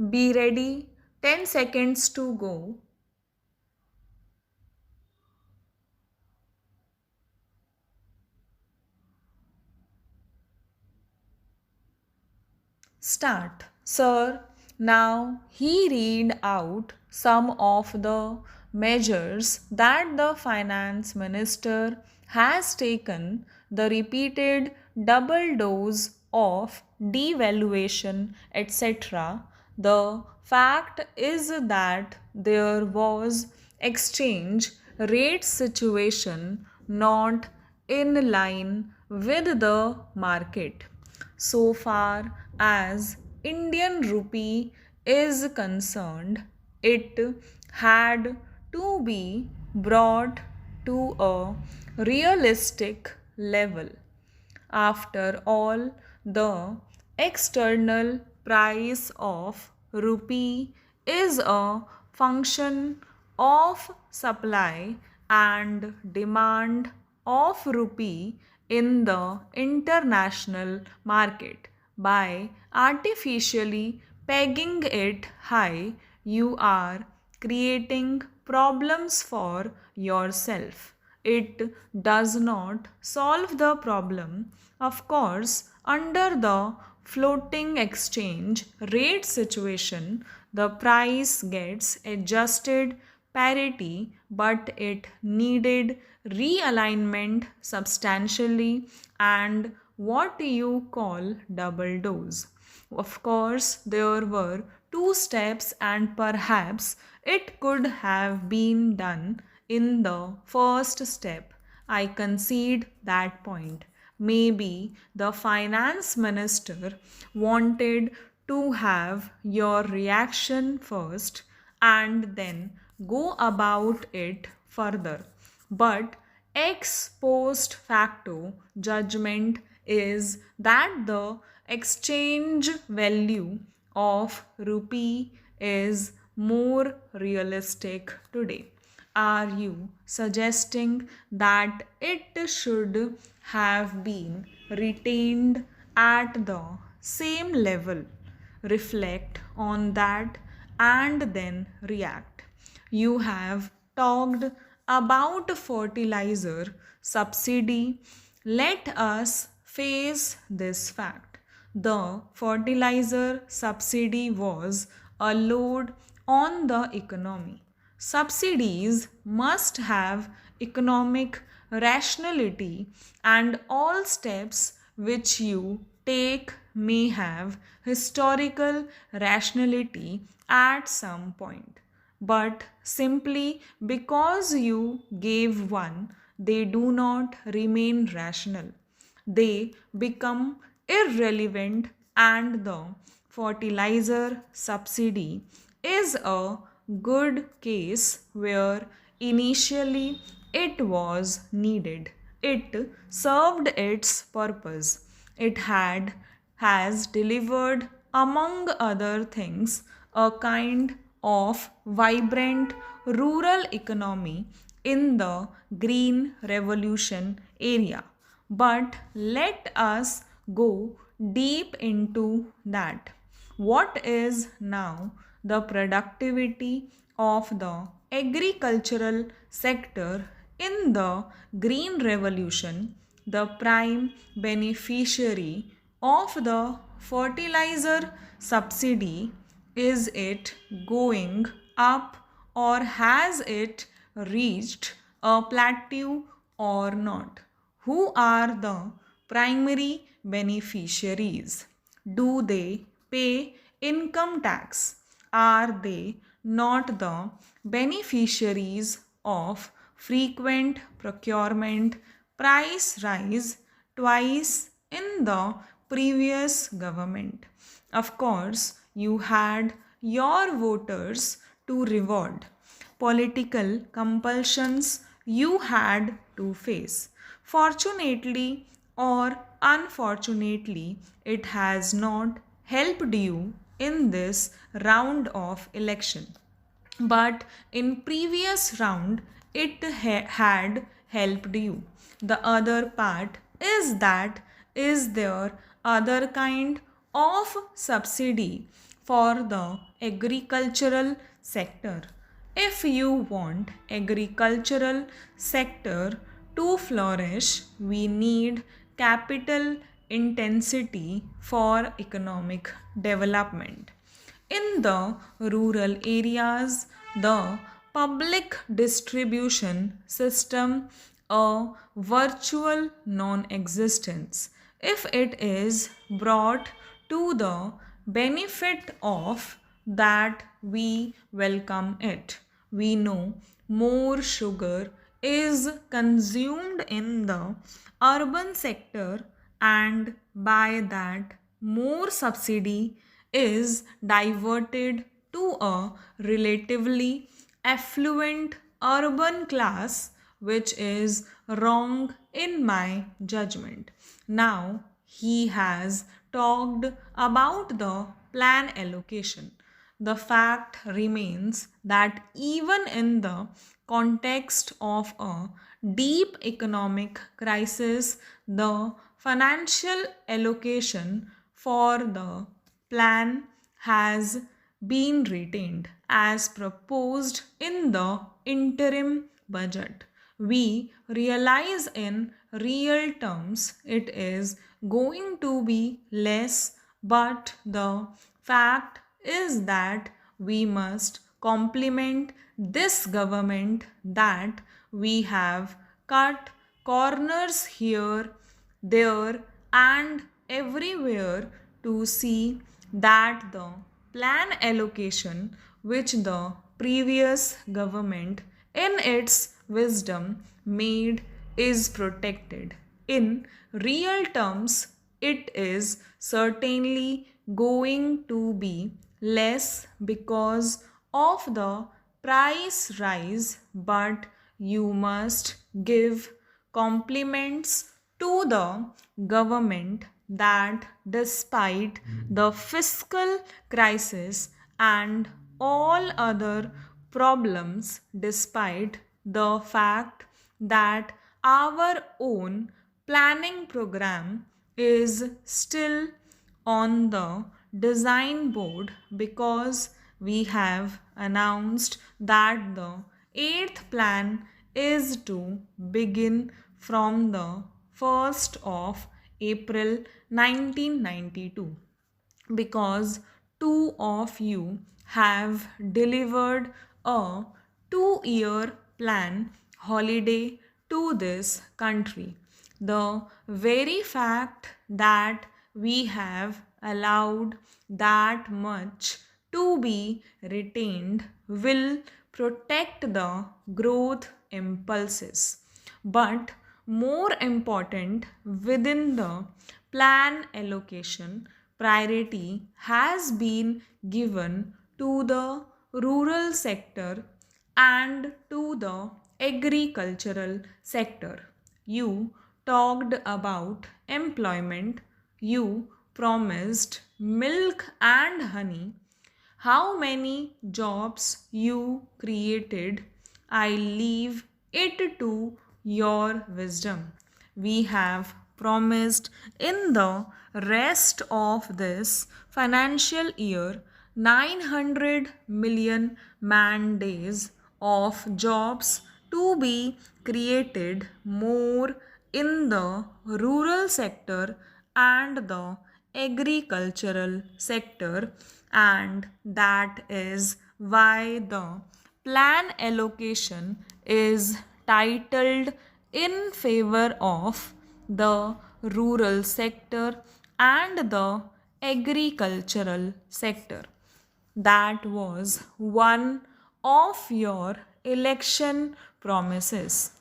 Be ready. 10 seconds to go. Start. Sir, now he read out some of the measures that the finance minister has taken, the repeated double dose of devaluation, etc. The fact is that there was exchange rate situation not in line with the market. So far as Indian rupee is concerned, it had to be brought to a realistic level. After all, the external price of rupee is a function of supply and demand of rupee in the international market. By artificially pegging it high, you are creating problems for yourself. It does not solve the problem. Of course, under the floating exchange rate situation, the price gets adjusted parity, but it needed realignment substantially and what you call double dose. Of course, there were two steps, and perhaps it could have been done in the first step. I concede that point. Maybe the finance minister wanted to have your reaction first and then go about it further. But ex post facto judgment is that the exchange value of rupee is more realistic today. Are you suggesting that it should have been retained at the same level? Reflect on that and then react. You have talked about fertilizer subsidy. Let us face this fact. The fertilizer subsidy was a load on the economy. Subsidies must have economic rationality, and all steps which you take may have historical rationality at some point. But simply because you gave one, they do not remain rational. They become irrelevant, and the fertilizer subsidy is a good case where initially it was needed. It served its purpose. It has delivered, among other things, a kind of vibrant rural economy in the green revolution area. But let us go deep into that. What is now the productivity of the agricultural sector in the green revolution? The prime beneficiary of the fertilizer subsidy, is it going up or has it reached a plateau or not? Who are the primary beneficiaries? Do they pay income tax? Are they not the beneficiaries of frequent procurement price rise twice in the previous government? Of course, you had your voters to reward. Political compulsions you had to face. Fortunately or unfortunately, it has not helped you in this round of election. But in previous round it had helped you. The other part is that, is there other kind of subsidy for the agricultural sector. If you want agricultural sector to flourish, we need capital intensity for economic development. In the rural areas, the public distribution system a virtual non-existence. If it is brought to the benefit of that, we welcome it. We know more sugar is consumed in the urban sector, and by that more subsidy is diverted to a relatively affluent urban class, which is wrong in my judgment. Now he has talked about the plan allocation. The fact remains that even in the context of a deep economic crisis, the financial allocation for the plan has been retained as proposed in the interim budget. We realize in real terms it is going to be less, but the fact is that we must compliment this government that we have cut corners here, there, and everywhere to see that the plan allocation which the previous government in its wisdom made is protected. In real terms, it is certainly going to be less because of the price rise, but you must give compliments to the government that despite the fiscal crisis and all other problems, despite the fact that our own planning program is still on the design board because we have announced that the eighth plan is to begin from the 1st of April 1992 because two of you have delivered a 2-year plan holiday to this country. The very fact that we have allowed that much to be retained will protect the growth impulses. But more important, within the plan allocation, priority has been given to the rural sector and to the agricultural sector. You talked about employment, you promised milk and honey. How many jobs you created, I leave it to your wisdom. We have promised in the rest of this financial year 900 million man days of jobs to be created more in the rural sector and the agricultural sector, and that is why the plan allocation is titled in favor of the rural sector and the agricultural sector. That was one of your election promises.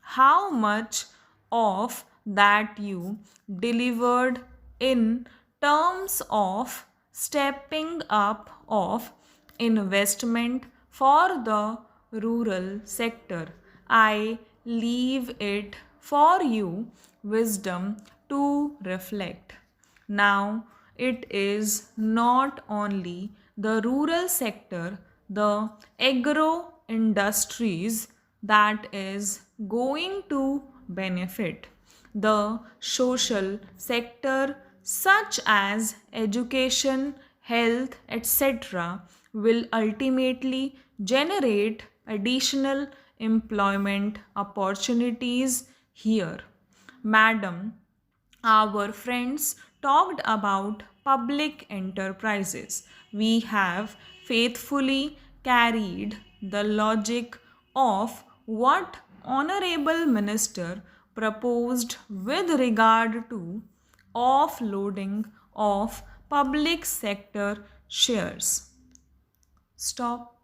How much of that you delivered in terms of stepping up of investment for the rural sector? I leave it for you wisdom to reflect. Now, it is not only the rural sector, the agro industries that is going to benefit. The social sector, such as education, health, etc., will ultimately generate additional employment opportunities here. Madam, our friends talked about public enterprises. We have faithfully carried the logic of what Honorable Minister proposed with regard to offloading of public sector shares. Stop.